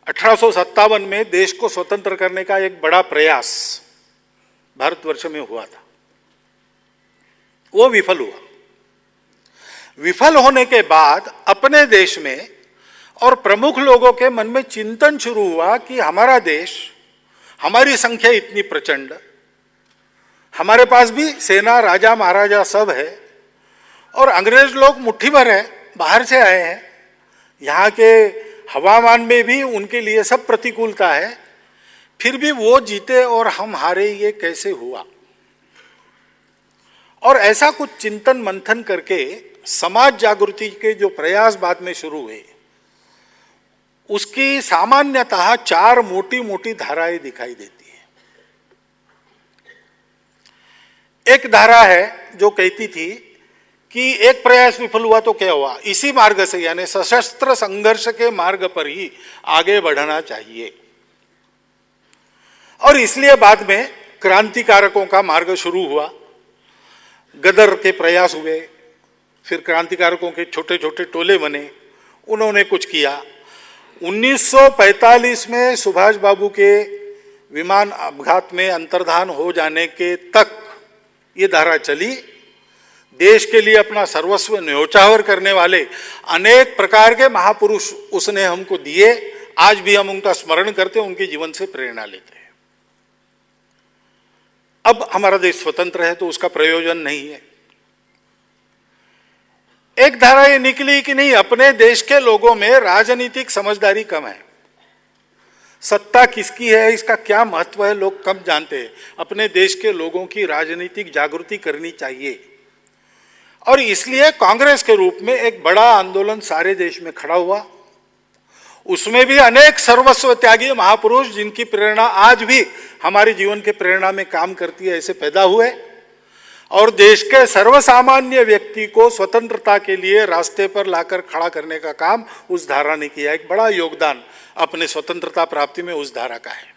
1857 में देश को स्वतंत्र करने का एक बड़ा प्रयास भारतवर्ष में हुआ था, वो विफल हुआ। विफल होने के बाद अपने देश में और प्रमुख लोगों के मन में चिंतन शुरू हुआ कि हमारा देश, हमारी संख्या इतनी प्रचंड, हमारे पास भी सेना, राजा महाराजा सब है, और अंग्रेज लोग मुट्ठी भर है, बाहर से आए हैं, यहाँ के हवामान में भी उनके लिए सब प्रतिकूलता है, फिर भी वो जीते और हम हारे, ये कैसे हुआ। और ऐसा कुछ चिंतन मंथन करके समाज जागृति के जो प्रयास बाद में शुरू हुए, उसकी सामान्यतः 4 मोटी मोटी धाराएं दिखाई देती है। एक धारा है जो कहती थी कि एक प्रयास विफल हुआ तो क्या हुआ, इसी मार्ग से यानी सशस्त्र संघर्ष के मार्ग पर ही आगे बढ़ना चाहिए। और इसलिए बाद में क्रांतिकारकों का मार्ग शुरू हुआ, गदर के प्रयास हुए, फिर क्रांतिकारकों के छोटे छोटे टोले बने, उन्होंने कुछ किया। 1945 में सुभाष बाबू के विमान अपघात में अंतर्धान हो जाने के तक ये धारा चली। देश के लिए अपना सर्वस्व न्योछावर करने वाले अनेक प्रकार के महापुरुष उसने हमको दिए। आज भी हम उनका स्मरण करते हैं, उनके जीवन से प्रेरणा लेते हैं। अब हमारा देश स्वतंत्र है तो उसका प्रयोजन नहीं है। एक धारा ये निकली कि नहीं, अपने देश के लोगों में राजनीतिक समझदारी कम है, सत्ता किसकी है इसका क्या महत्व है लोग कम जानते हैं। अपने देश के लोगों की राजनीतिक जागृति करनी चाहिए, और इसलिए कांग्रेस के रूप में एक बड़ा आंदोलन सारे देश में खड़ा हुआ। उसमें भी अनेक सर्वस्व त्यागी महापुरुष, जिनकी प्रेरणा आज भी हमारे जीवन के प्रेरणा में काम करती है, ऐसे पैदा हुए, और देश के सर्वसामान्य व्यक्ति को स्वतंत्रता के लिए रास्ते पर लाकर खड़ा करने का काम उस धारा ने किया। एक बड़ा योगदान अपने स्वतंत्रता प्राप्ति में उस धारा का है।